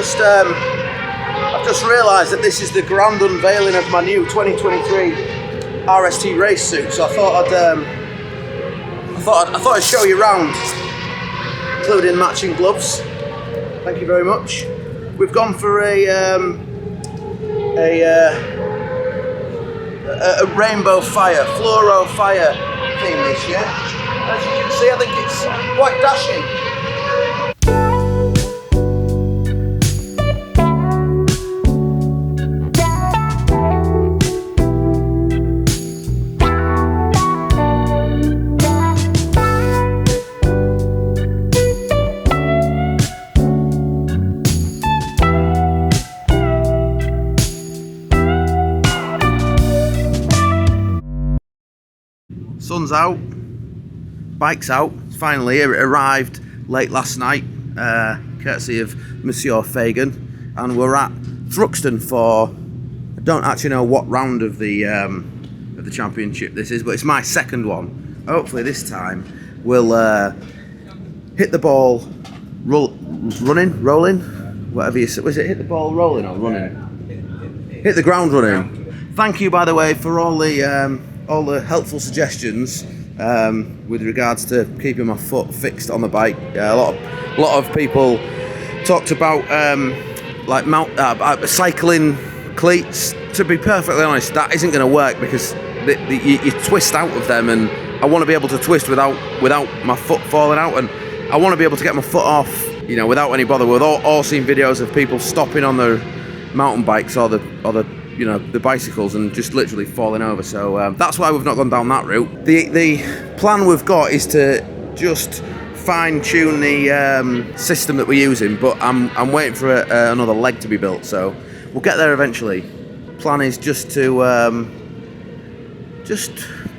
I've just realised that this is the grand unveiling of my new 2023 RST race suit. So I thought I'd show you around, including matching gloves. Thank you very much. We've gone for a rainbow fire, fluoro fire theme this year. As you can see, I think it's quite dashing. Sun's out, bike's out, it's finally here. It arrived late last night, courtesy of Monsieur Fagan, and we're at Thruxton for, I don't actually know what round of the championship this is, but it's my second one. Hopefully this time we'll hit the ball rolling, whatever you say. Was it hit the ball rolling or running? Hit the ground running. Thank you, by the way, for all the helpful suggestions with regards to keeping my foot fixed on the bike. A lot of people talked about cycling cleats. To be perfectly honest, that isn't going to work because you twist out of them, and I want to be able to twist without my foot falling out, and I want to be able to get my foot off, without any bother. We've all seen videos of people stopping on their mountain bikes or the bicycles and just literally falling over. So that's why we've not gone down that route. The plan we've got is to just fine-tune the system that we're using, but I'm waiting for another leg to be built, so we'll get there eventually. Plan is just to just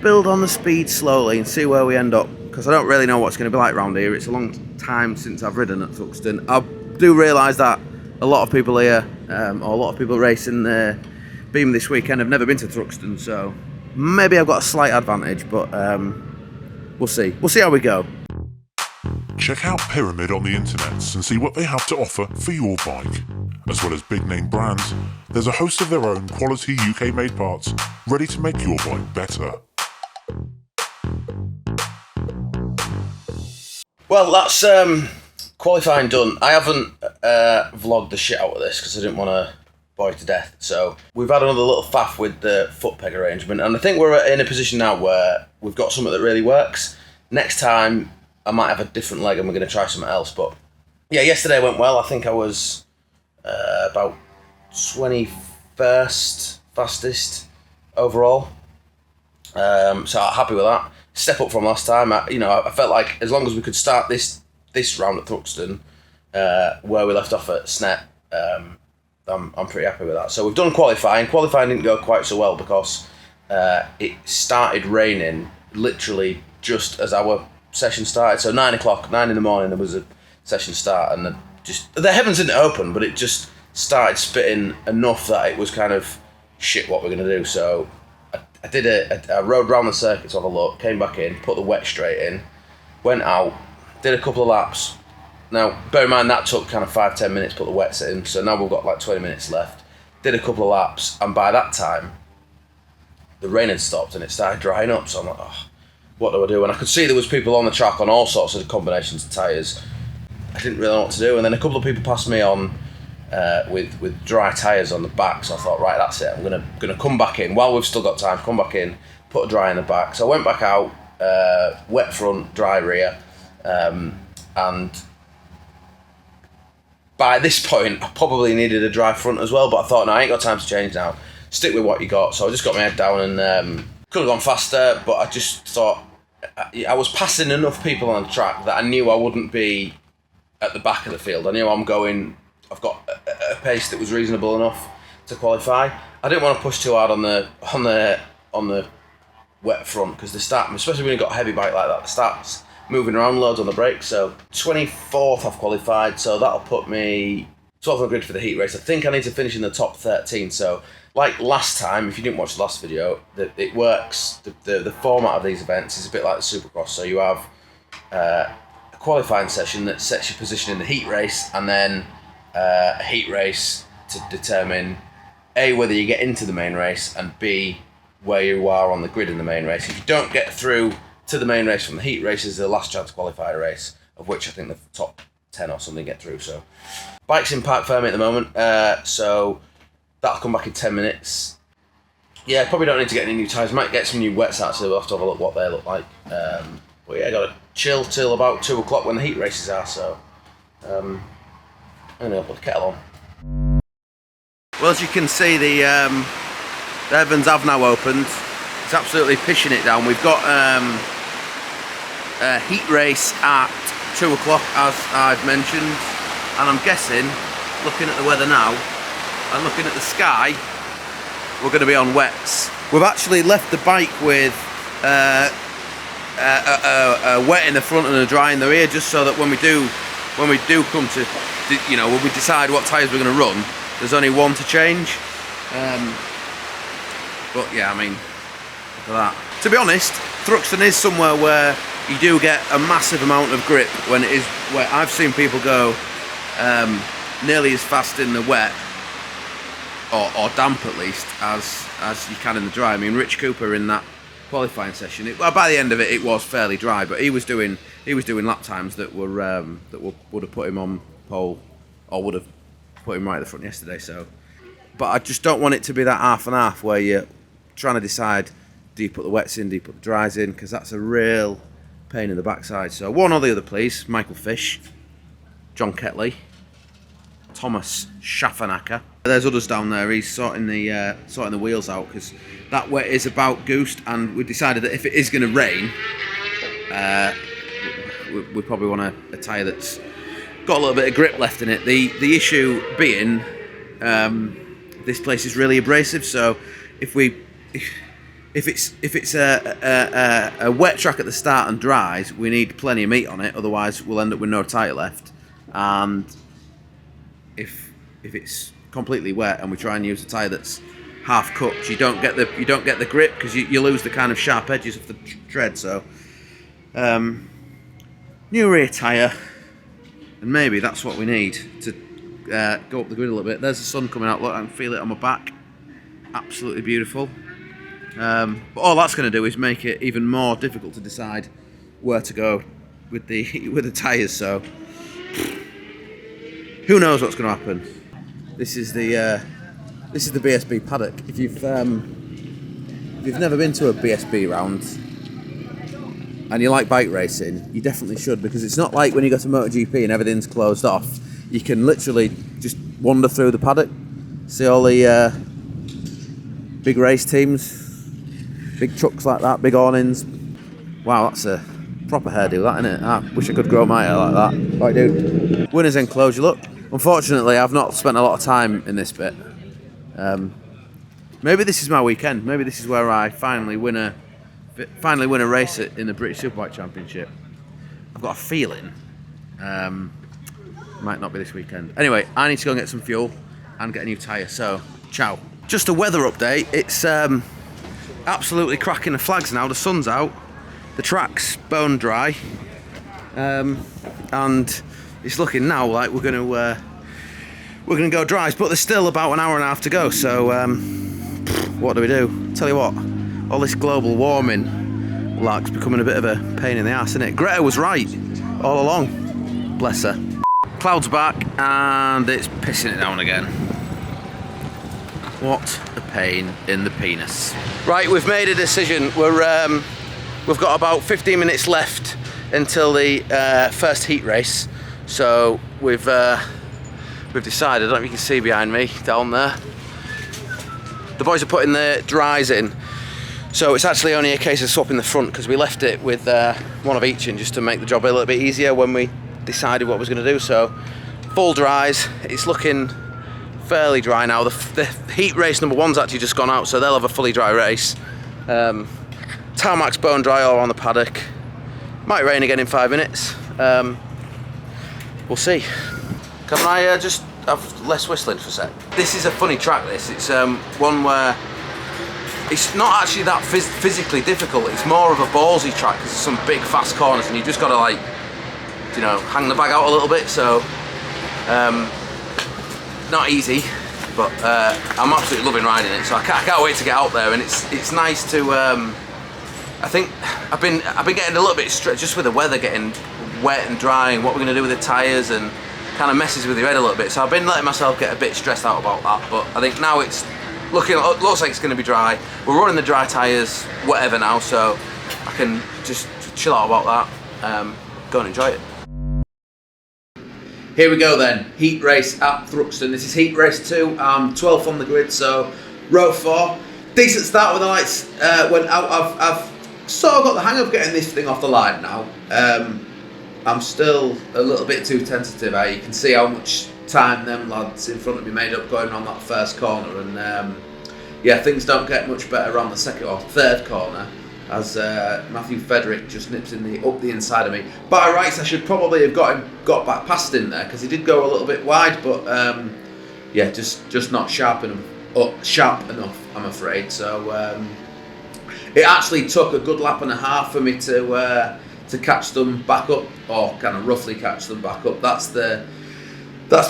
build on the speed slowly and see where we end up, because I don't really know what's going to be like around here. It's a long time since I've ridden at Thruxton. I do realise that a lot of people here, or a lot of people racing the Beam this weekend, have never been to Thruxton, so maybe I've got a slight advantage, but we'll see. We'll see how we go. Check out Pyramid on the internets and see what they have to offer for your bike. As well as big name brands, there's a host of their own quality UK made parts ready to make your bike better. Well, that's qualifying done. I haven't vlogged the shit out of this because I didn't want to bore you to death. So we've had another little faff with the foot peg arrangement, and I think we're in a position now where we've got something that really works. Next time I might have a different leg and we're going to try something else. But yeah, yesterday went well. I think I was about 21st fastest overall. So I'm happy with that. Step up from last time. I felt like as long as we could start this round at Thruxton where we left off at Snet, I'm pretty happy with that. So we've done qualifying. Qualifying didn't go quite so well because it started raining literally just as our session started. So 9 in the morning, there was a session start, and the heavens didn't open, but it just started spitting enough that it was kind of shit what we're going to do. So I rode round the circuit to have a look, came back in, put the wet straight in, went out, did a couple of laps. Now, bear in mind that took kind of 5-10 minutes to put the wets in, so now we've got like 20 minutes left. Did a couple of laps, and by that time, the rain had stopped and it started drying up, so I'm like, oh, what do I do? And I could see there was people on the track on all sorts of combinations of tyres. I didn't really know what to do, and then a couple of people passed me on with dry tyres on the back, so I thought, right, that's it. I'm gonna come back in while we've still got time. Come back in, put a dry in the back. So I went back out, wet front, dry rear, and by this point I probably needed a dry front as well. But I thought, no, I ain't got time to change now. Stick with what you got. So I just got my head down and could have gone faster, but I just thought I was passing enough people on the track that I knew I wouldn't be at the back of the field. I knew I've got a pace that was reasonable enough to qualify. I didn't want to push too hard on the wet front, because the start, especially when you've got a heavy bike like that, the start's moving around loads on the brakes. So 24th I've qualified, so that'll put me 12th on the grid for the heat race. I think I need to finish in the top 13. So like last time, if you didn't watch the last video, it works. The format of these events is a bit like the Supercross. So you have a qualifying session that sets your position in the heat race, and then a heat race to determine A, whether you get into the main race, and B, where you are on the grid in the main race. If you don't get through to the main race from the heat race, is the last chance qualifier race, of which I think the top 10 or something get through. So bike's in park firmly at the moment, so that'll come back in 10 minutes. Yeah, probably don't need to get any new tyres. Might get some new wets out, so we'll have to have a look what they look like. But yeah, got to chill till about 2 o'clock when the heat races are, so I'm gonna put the kettle on. Well, as you can see, the Evans have now opened. It's absolutely pissing it down. We've got a heat race at 2 o'clock, as I've mentioned, and I'm guessing, looking at the weather now and looking at the sky, we're going to be on wets. We've actually left the bike with a wet in the front and a dry in the rear, just so that when we do come to, you know, when we decide what tyres we're going to run, there's only one to change. But yeah, I mean, look at that. To be honest, Thruxton is somewhere where you do get a massive amount of grip when it is wet. I've seen people go nearly as fast in the wet, or damp at least, as you can in the dry. I mean, Rich Cooper in that qualifying session, by the end of it, it was fairly dry, but he was doing lap times that would have put him on pole, or would have put him right at the front yesterday. So, but I just don't want it to be that half and half where you're trying to decide, do you put the wets in, do you put the dries in, because that's a real pain in the backside. So one or the other, please. Michael Fish, John Ketley, Thomas Schaffenacker. There's others down there. He's sorting the wheels out, because that wet is about goosed, and we decided that if it is going to rain, we probably want a tyre that's got a little bit of grip left in it. The issue being, this place is really abrasive, so if it's a wet track at the start and dries, we need plenty of meat on it. Otherwise, we'll end up with no tyre left. And if it's completely wet and we try and use a tyre that's half cooked, you don't get the grip, because you lose the kind of sharp edges of the tread. So new rear tyre, and maybe that's what we need to go up the grid a little bit. There's the sun coming out. Look, I can feel it on my back. Absolutely beautiful. But all that's going to do is make it even more difficult to decide where to go with the tyres. So who knows what's going to happen? This is the BSB paddock. If you've never been to a BSB round and you like bike racing, you definitely should, because it's not like when you go to MotoGP and everything's closed off. You can literally just wander through the paddock, see all the big race teams, big trucks like that, big awnings. Wow, that's a proper hairdo, that, isn't it? I wish I could grow my hair like that. Right, dude. Winner's enclosure, look. Unfortunately, I've not spent a lot of time in this bit. Maybe this is my weekend. Maybe this is where I finally win a race in the British Superbike Championship. I've got a feeling might not be this weekend. Anyway, I need to go and get some fuel and get a new tyre, so ciao. Just a weather update. It's absolutely cracking the flags now. The sun's out, the track's bone dry, and it's looking now like we're going to go dries, but there's still about an hour and a half to go. So what do we do? Tell you what, all this global warming lark's becoming a bit of a pain in the ass, isn't it? Greta was right all along, bless her. Cloud's back and it's pissing it down again. What a pain in the penis. Right, we've made a decision. We've got about 15 minutes left until the first heat race. So we've decided, I don't know if you can see behind me down there, the boys are putting the dries in. So it's actually only a case of swapping the front, because we left it with one of each in just to make the job a little bit easier when we decided what we was going to do. So full dries, it's looking fairly dry now. The heat race number one's actually just gone out, so they'll have a fully dry race. Tarmac's bone dry all around the paddock. Might rain again in 5 minutes. We'll see. Can I just have less whistling for a sec? This is a funny track, this. It's one where it's not actually that physically difficult. It's more of a ballsy track, because there's some big fast corners and you just got to, like, you know, hang the bag out a little bit. So not easy, but I'm absolutely loving riding it. So I can't wait to get out there, and it's nice to. I think I've been getting a little bit stressed just with the weather getting wet and dry, and what we're going to do with the tyres, and kind of messes with your head a little bit. So I've been letting myself get a bit stressed out about that. But I think now it's looks like it's going to be dry. We're running the dry tyres, whatever now, so I can just chill out about that. Go and enjoy it. Here we go then, heat race at Thruxton. This is heat race 2, 12th on the grid, so row 4. Decent start with the lights went out. I've sort of got the hang of getting this thing off the line now. I'm still a little bit too tentative. You can see how much time them lads in front of me made up going on that first corner, and yeah, things don't get much better on the second or third corner, as Matthew Frederick just nips up the inside of me. By rights, I should probably have got back past him there, because he did go a little bit wide, but yeah, just not sharp enough, I'm afraid. So it actually took a good lap and a half for me to catch them back up, or kind of roughly catch them back up. That's the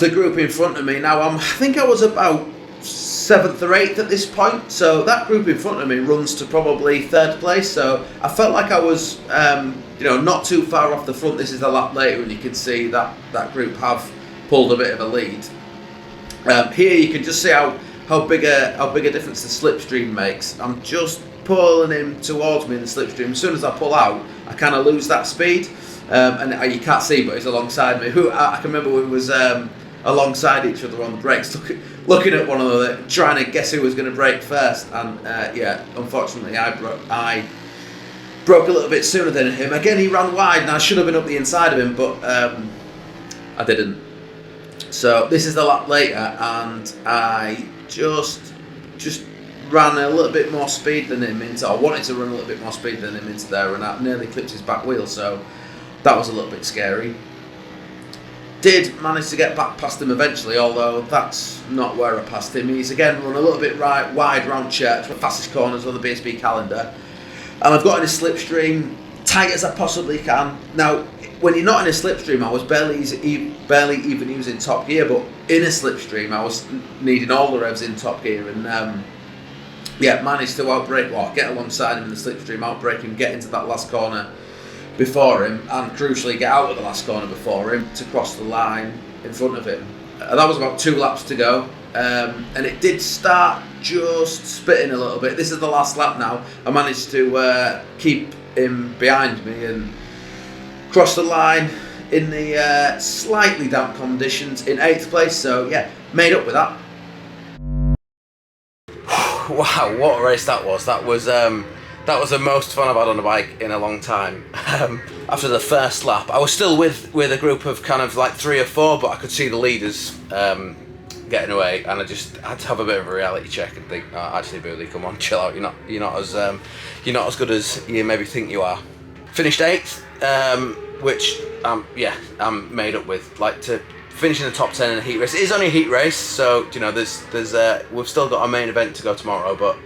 group in front of me now. I think I was about 7th or 8th at this point, so that group in front of me runs to probably 3rd place, so I felt like I was not too far off the front. This is a lap later, and you can see that group have pulled a bit of a lead. Here you can just see how big a difference the slipstream makes. I'm just pulling him towards me in the slipstream. As soon as I pull out, I kind of lose that speed, and you can't see, but he's alongside me. I can remember we was alongside each other on the brakes, looking at one another, trying to guess who was going to brake first, and yeah, unfortunately I broke a little bit sooner than him. Again, he ran wide, and I should have been up the inside of him, but I didn't. So this is the lap later, and I just ran a little bit more speed than him into. I wanted to run a little bit more speed than him into there, and I nearly clipped his back wheel. So that was a little bit scary. Did manage to get back past him eventually, although that's not where I passed him. He's again run a little bit wide round church, the fastest corners on the BSB calendar, and I've got in a slipstream tight as I possibly can. Now, when you're not in a slipstream, I was barely even using top gear, but in a slipstream, I was needing all the revs in top gear, and yeah, managed to get alongside him in the slipstream, outbrake him, get into that last corner before him, and crucially get out of the last corner before him to cross the line in front of him. That was about 2 laps to go, and it did start just spitting a little bit. This is the last lap now. I managed to keep him behind me and cross the line in the slightly damp conditions in 8th place, so yeah, made up with that. Wow, what a race that was. That was the most fun I've had on a bike in a long time. After the first lap, I was still with a group of kind of like 3 or 4, but I could see the leaders getting away, and I just had to have a bit of a reality check and think, oh, actually, Boothy, come on, chill out. You're not as good as you maybe think you are. Finished 8th, which I'm made up with. Like, to finish in the top 10 in a heat race. It is only a heat race, so there's we've still got our main event to go tomorrow, but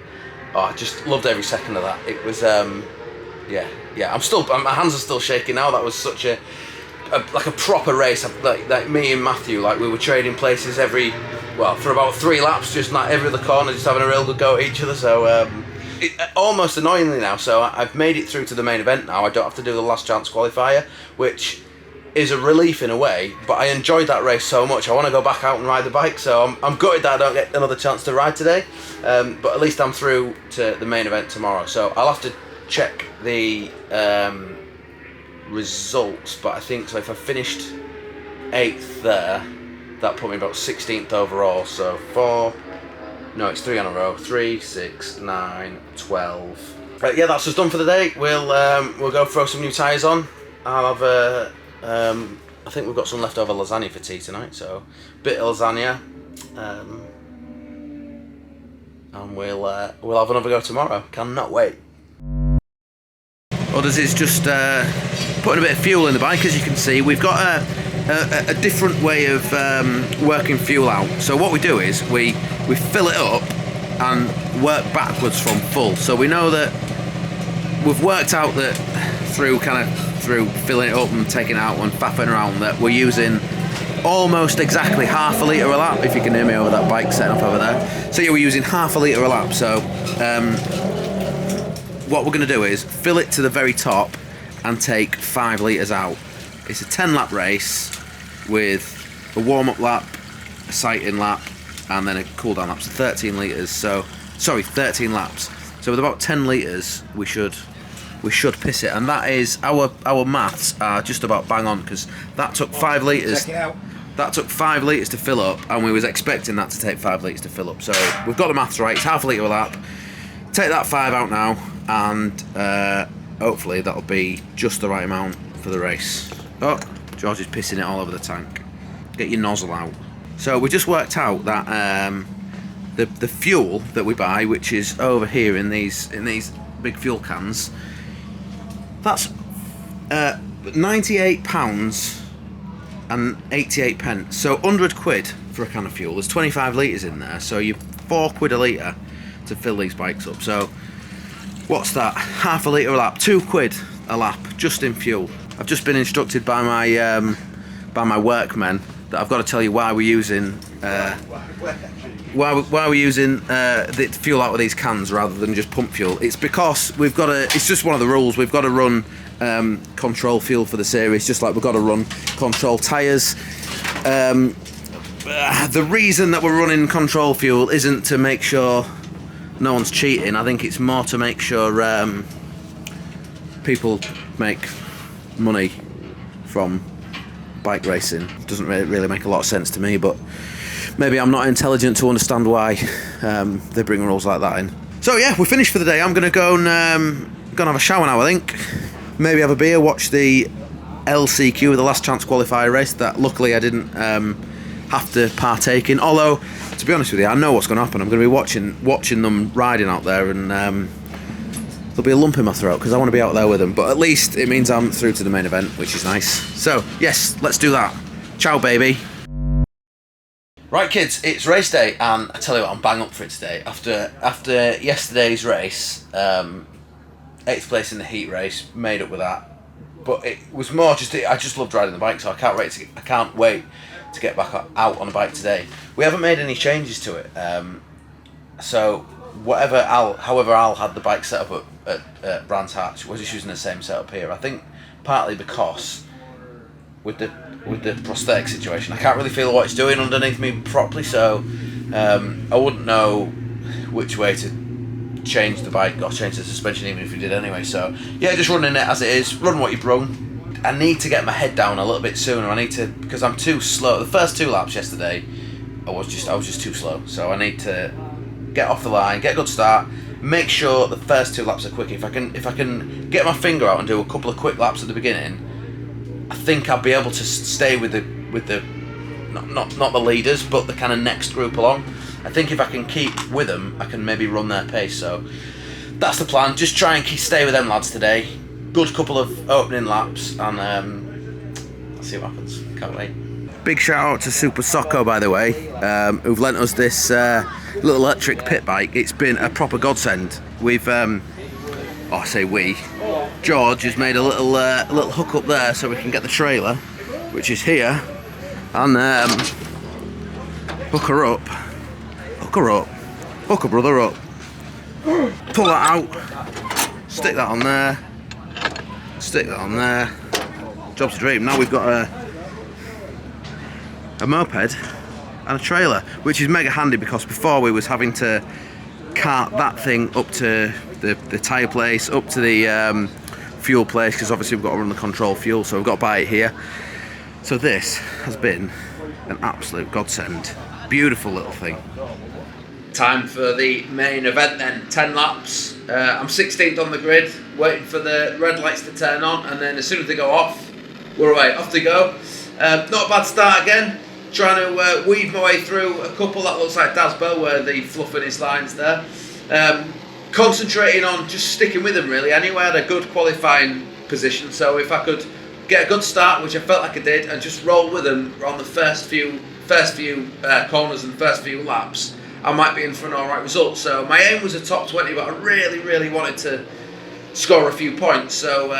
I just loved every second of that. It was yeah. My hands are still shaking now. That was such a proper race. Like me and Matthew, like, we were trading places for about 3 laps, just not every other corner, just having a real good go at each other. So almost annoyingly now, so I've made it through to the main event now. I don't have to do the last chance qualifier, which is a relief in a way, but I enjoyed that race so much. I want to go back out and ride the bike, so I'm gutted that I don't get another chance to ride today, but at least I'm through to the main event tomorrow. So I'll have to check the results, but I think so if I finished 8th there, that put me about 16th overall. So it's 3 on a row, 3, 6, 9, 12. Right, yeah, that's us done for the day. We'll go throw some new tyres on. I'll have I think we've got some leftover lasagna for tea tonight, so bit of lasagna, and we'll have another go tomorrow. Cannot wait. Others is just putting a bit of fuel in the bike. As you can see, we've got a different way of working fuel out. So what we do is we fill it up and work backwards from full. So we know that we've worked out that through filling it up and taking it out and faffing around, that we're using almost exactly half a litre a lap, if you can hear me over that bike setting up over there. So yeah, we're using half a litre a lap, so what we're going to do is fill it to the very top and take 5 litres out. It's a 10 lap race with a warm-up lap, a sight-in lap, and then a cool-down lap, so 13 litres, so, sorry, 13 laps. So with about 10 litres, we should piss it, and that is, our maths are just about bang on, because that took 5 litres. Check it out. That took 5 litres to fill up, and we was expecting that to take 5 litres to fill up. So we've got the maths right. It's half a litre a lap. Take that 5 out now, and hopefully that'll be just the right amount for the race. Oh, George is pissing it all over the tank. Get your nozzle out. So we just worked out that the fuel that we buy, which is over here in these big fuel cans, that's £98 and 88 pence. So 100 quid for a can of fuel. There's 25 litres in there, so you're £4 a litre to fill these bikes up. So what's that? Half a litre a lap, £2 a lap just in fuel. I've just been instructed by my workmen that I've got to tell you why we're using why we're using the fuel out of these cans rather than just pump fuel. It's because we've got to. It's just one of the rules. We've got to run control fuel for the series, just like we've got to run control tyres. The reason that we're running control fuel isn't to make sure no one's cheating. I think it's more to make sure people make money from bike racing. Doesn't really make a lot of sense to me, but maybe I'm not intelligent to understand why they bring rules like that in. So yeah, we're finished for the day. I'm gonna go and have a shower now, I think. Maybe have a beer, watch the LCQ, the last chance qualifier race that luckily I didn't have to partake in. Although, to be honest with you, I know what's going to happen. I'm going to be watching them riding out there, and there'll be a lump in my throat because I want to be out there with them. But at least it means I'm through to the main event, which is nice. So yes, let's do that. Ciao, baby. Right, kids, it's race day, and I tell you what, I'm bang up for it today. After yesterday's race, 8th place in the heat race, made up with that. But it was more just, I just loved riding the bike, so I can't wait to get back out on a bike today. We haven't made any changes to it, so however Al had the bike set up at Brands Hatch, we're just using the same setup here. I think partly because with the prosthetic situation, I can't really feel what it's doing underneath me properly, so I wouldn't know which way to change the bike or change the suspension even if we did anyway. So yeah, just running it as it is, run what you've run. I need to get my head down a little bit sooner. Because I'm too slow. The first 2 laps yesterday, I was just too slow. So I need to get off the line, get a good start, make sure the first 2 laps are quick. If I can get my finger out and do a couple of quick laps at the beginning, I think I'll be able to stay with the not the leaders, but the kind of next group along. I think if I can keep with them, I can maybe run their pace. So that's the plan. Just try and stay with them lads today. Good couple of opening laps, and let's see what happens. Can't wait. Big shout out to Super Socko, by the way, who've lent us this little electric pit bike. It's been a proper godsend. We've, I say we, George has made a little hook up there so we can get the trailer, which is here, and hook her up, hook her brother up, pull that out, stick that on there, job's a dream. Now we've got a moped and a trailer, which is mega handy because before we was having to cart that thing up to the tyre place, up to the fuel place, because obviously we've got to run the control fuel, so we've got to buy it here. So this has been an absolute godsend. Beautiful little thing. Time for the main event then, 10 laps. I'm 16th on the grid, waiting for the red lights to turn on, and then as soon as they go off, we're away, off they go. Not a bad start again, trying to weave my way through a couple that looks like Dasbo, where the fluffing his lines there. Concentrating on just sticking with them really. Anyway, I had a good qualifying position, so if I could get a good start, which I felt like I did, and just roll with them on the first few corners and first few laps, I might be in for an alright result. So my aim was a top 20, but I really wanted to score a few points. So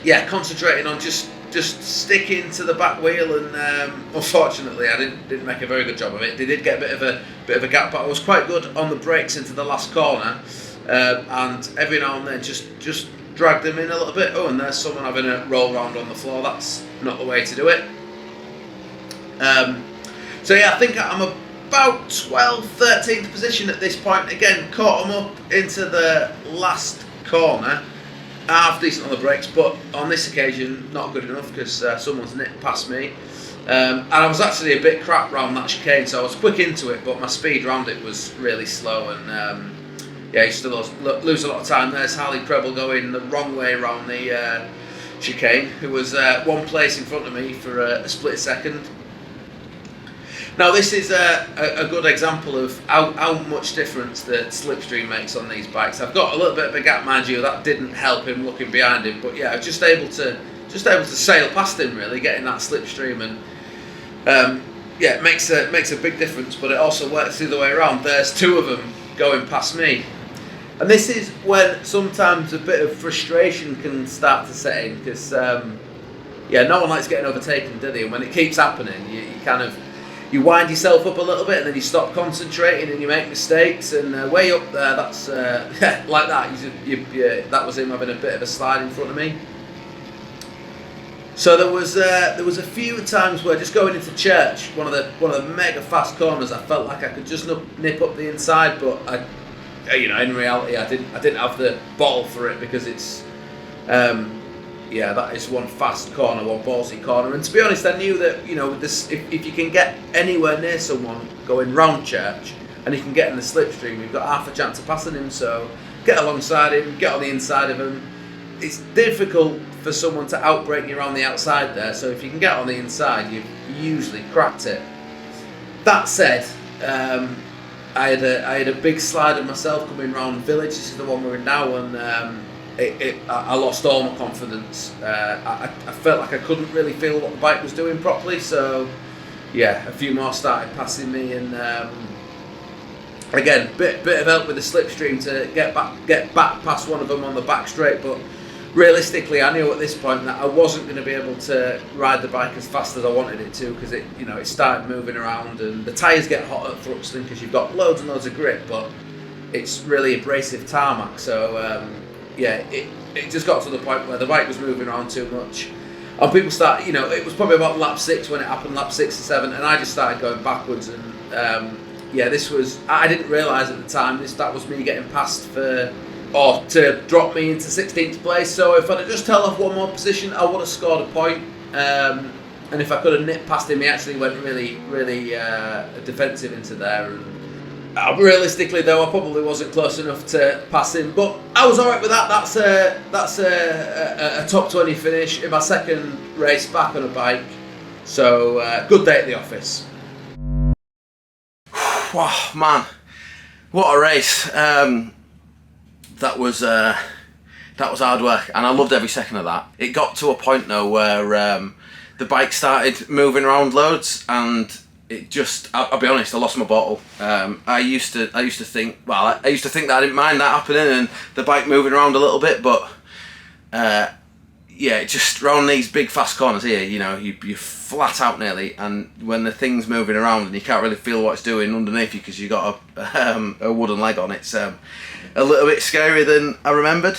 yeah, concentrating on just just sticking to the back wheel, and unfortunately I didn't make a very good job of it. They did get a bit of a gap, but I was quite good on the brakes into the last corner, and every now and then just dragged them in a little bit. Oh, and there's someone having a roll round on the floor. That's not the way to do it. So yeah, I think I'm about 12th, 13th position at this point. Again, caught them up into the last corner. Half decent on the brakes, but on this occasion not good enough because someone's nipped past me, and I was actually a bit crap round that chicane, so I was quick into it, but my speed round it was really slow, and yeah, you still lose a lot of time. There's Harley Preble going the wrong way around the chicane, who was one place in front of me for a split second. Now this is a good example of how much difference the slipstream makes on these bikes. I've got a little bit of a gap, mind you. That didn't help him looking behind him, but yeah, I was just able to sail past him, really, getting that slipstream, and yeah, it makes a big difference. But it also works the other way around. There's two of them going past me, and this is when sometimes a bit of frustration can start to set in, because yeah, no one likes getting overtaken, do they? And when it keeps happening, you wind yourself up a little bit, and then you stop concentrating and you make mistakes, and way up there, that's like that. That was him having a bit of a slide in front of me. So there was a few times where, just going into church, one of the mega fast corners, I felt like I could just nip up the inside, but in reality I didn't have the bottle for it, because it's yeah, that is one fast corner, one ballsy corner. And to be honest, I knew that, with this, if you can get anywhere near someone going round church and you can get in the slipstream, you've got half a chance of passing him. So get alongside him, get on the inside of him. It's difficult for someone to outbrake you around the outside there. So if you can get on the inside, you've usually cracked it. That said, I had a big slide of myself coming round Village. This is the one we're in now, and I lost all my confidence. I felt like I couldn't really feel what the bike was doing properly, so yeah, a few more started passing me, and again, bit of help with the slipstream to get back past one of them on the back straight, but realistically I knew at this point that I wasn't going to be able to ride the bike as fast as I wanted it to, because it started moving around, and the tyres get hot at Thruxton because you've got loads and loads of grip, but it's really abrasive tarmac, so yeah, it just got to the point where the bike was moving around too much, and people started, it was probably about lap 6 when it happened, lap 6 or 7, and I just started going backwards, and yeah, I didn't realise at the time that was me getting passed to drop me into 16th place. So if I'd have just held off one more position, I would have scored a point, and if I could have nipped past him, he actually went really defensive into there, and realistically, though, I probably wasn't close enough to pass him, but I was alright with that. That's a top 20 finish in my second race back on a bike. So good day at the office. Wow, man, what a race! That was hard work, and I loved every second of that. It got to a point though where the bike started moving around loads, and it just, I'll be honest, I lost my bottle. I used to think that I didn't mind that happening and the bike moving around a little bit, but yeah, just around these big fast corners here, you're flat out nearly, and when the thing's moving around and you can't really feel what it's doing underneath you because you've got a wooden leg on, it's a little bit scarier than I remembered.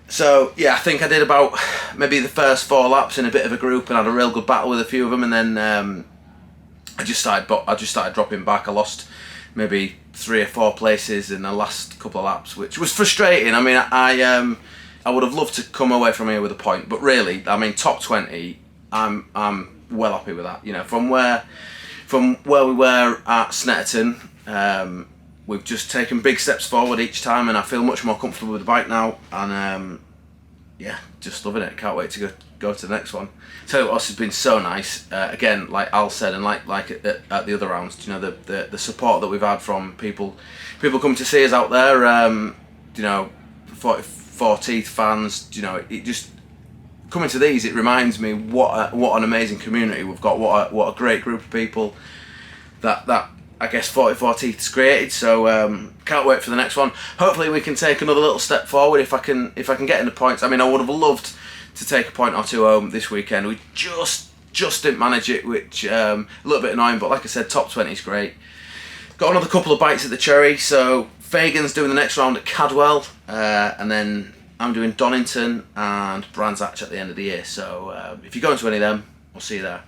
So yeah, I think I did about maybe the first 4 laps in a bit of a group and had a real good battle with a few of them, and then I just started dropping back. I lost maybe 3 or 4 places in the last couple of laps, which was frustrating. I mean, I would have loved to come away from here with a point, but really, I mean, top 20, I'm well happy with that. From where we were at Snetterton, we've just taken big steps forward each time, and I feel much more comfortable with the bike now, and yeah, just loving it. Can't wait to go to the next one. Tell you what else has been so nice, again, like Al said, and like at the other rounds, the support that we've had from people come to see us out there, 40 fans, it just, coming to these, it reminds me what an amazing community we've got, what a great group of people that I guess 44 Teeth has created. So can't wait for the next one. Hopefully we can take another little step forward if I can get in the points. I mean, I would have loved to take a point or two home this weekend. We just didn't manage it, which a little bit annoying, but like I said, top 20 is great. Got another couple of bites at the cherry, so Fagan's doing the next round at Cadwell, and then I'm doing Donington and Brands Hatch at the end of the year. So if you're going to any of them, we'll see you there.